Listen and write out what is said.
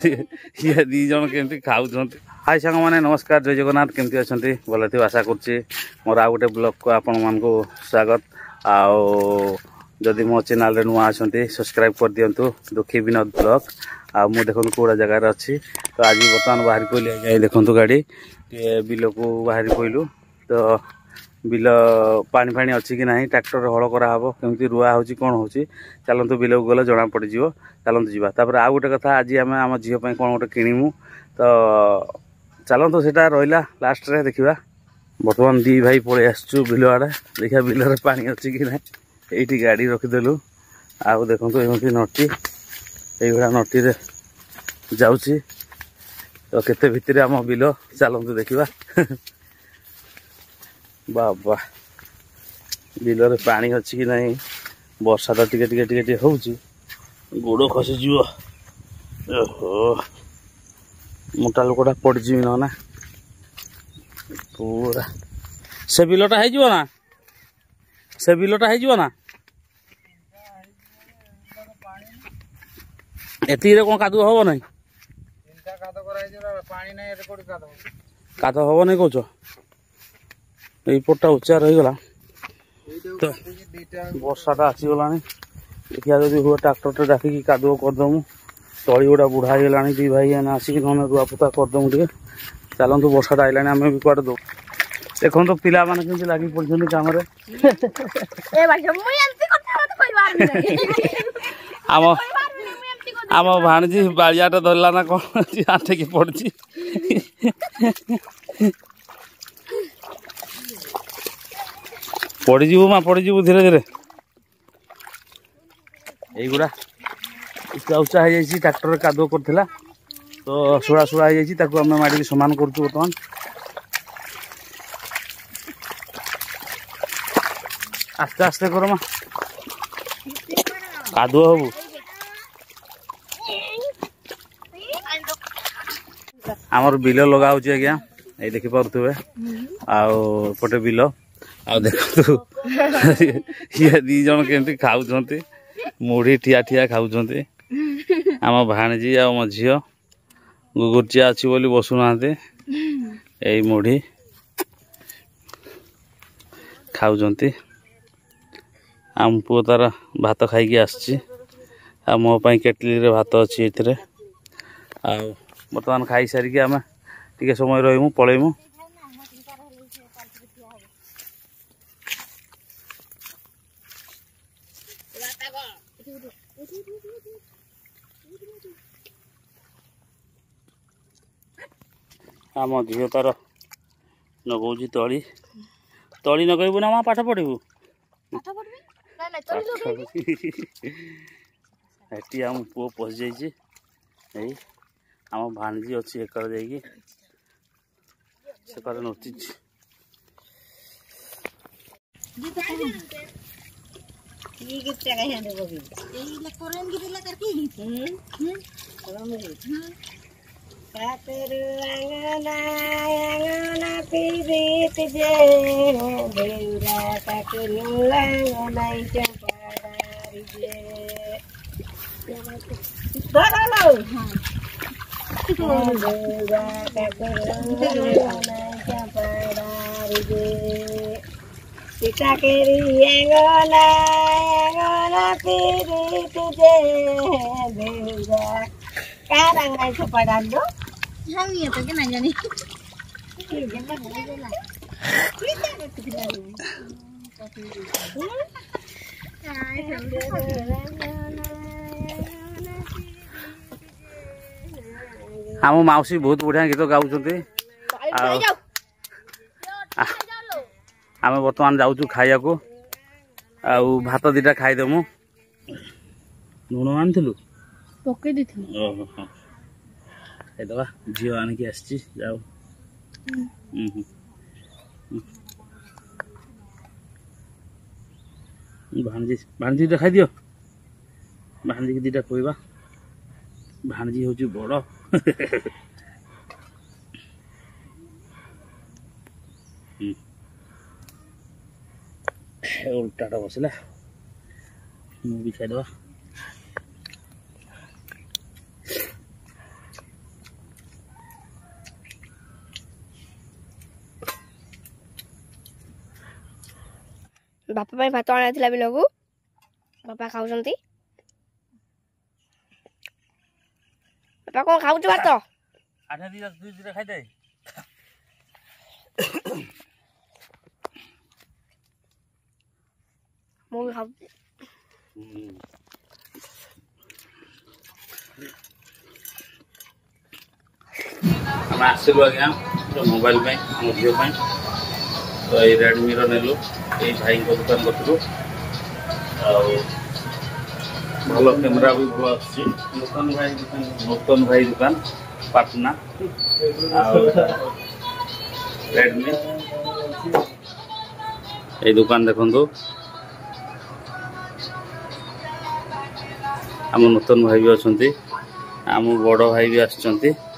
ये दी जन केमती खाऊं। हाय सांग मैंने नमस्कार जय जगन्नाथ केमती अच्छा भल थी आशा करुच्ची मोर आ गोटे ब्लॉग को आपण मान को स्वागत आदि मो चैनल रे नुआ अच्छा सब्सक्राइब कर दिंतु दुखी विनोद ब्लॉग आ मु देखो कौड़ा जगार अच्छी तो आज बर्तमान बाहर पड़े देखु गाड़ी बिल को बाहर पड़लु तो बिल पानी फाणी अच्छी कि ना ट्रैक्टर हल कराब केमती रुआ हो कौन हो चलतु बिल को गले जना पड़ चलतु जावा तापर आ गोटे कथा आज आम आम झील कौन गोटे किणीमु तो चलतु सेटा रहा लास्ट रे देखा बर्तमान दी भाई पलि आसचु बिल आड़े देखा बिल पानी अच्छी कि ना ये गाड़ी रखीदेलु आउ देखो एमती नटी ये नटी रे जाऊँगी तो केते भितर आम बिल चलतु देखा बाबा बिल रे पानी अच्छी कि नहीं वर्षा तो टिके हूँ गोड़ खसीज ओहो मोटा लोकटा पड़जी ना पूरा से बिलटा हो ना से बिलटा हो ना एति कौन कादुआ हम ना काद हम नहीं कौच यपटा उच्चा रहीगला तो वर्षाटा आसीगला देखिए जब हुए ट्राक्टर टे डाकिकी कादुआ करदमु तली गुड़ा बुढ़ा होगा दी भाई आसिक ना रुआपुता करदमु टे चलतु वर्षाटा आइलानी आम भी कड़े दो देखो तो पिला माने केमती लागी पड़छन काम रे आम भाणजी बाड़ियाटा धरला ना कौन आठेकी पड़ी पड़ीजु माँ पड़ीजु धीरे धीरे युवा उच्चा उच्चा हो जाए ट्रैक्टर कादुआ करथिला तो सुड़ा सुड़ा हो जाए आम माड़ी सामान करुँ बर्तमान आस्ते आस्ते कर माँ कादुआ हबू आमर बिल लगा आज्ञा ये देखी पारे आपटे बिल आ देखु ये दी जन केमती खाऊं मुढ़ी ठिया ठिया खाऊं आम भाणजी आ मो झील गुगुरचिया अच्छी बोली बसुना यही मुढ़ी खाऊं आम पुओ तार भात खाई आसची आ मो पाई केटली रे भात अच्छी ये बर्तमान खाई सारिकी आम टिके समय रहीमु पलैमु आम झील तार नगौची तली तली नगैबू ना माँ पाठ पढ़ू हेटी आम पुओ पशि जाइए आम भाणजी अच्छी एकर जाइए से नोची सीता केरी एंगोला एंगोला पीरी तुझे भेजा क्या रंग है छपड़ा दो हम ये तो क्या नहीं जानी ये जंगल नहीं देला कितना कितना आम माउसी बहुत बढ़िया गीत गाँव आम बर्तमान जाऊँ खाया को भात दीटा खाईदेमु लुण आनिलु पकई दी खाईदबा झील आणिकी आसी जाओ भाणजी भाणजी दीटा खाई दियो भाणजी की दीटा कहवा भाणजी हूँ बड़ उल्टाटा बसला मुझे खाईदबा बापा भाई भात आना बिलकू बापा खाऊ बापा कौन खाऊ भात मु भी खाऊ हम आसलु आज्ञा मोबाइल झील तो ये रेडमी रेलु ये भाई दुकान करूँ भल कैमेरा भी भल नूतन भाई दुकान पाटना रेडमी ये दुकान देखु आम नूतन भाई भी अच्छा आम बड़ भाई भी आसुँच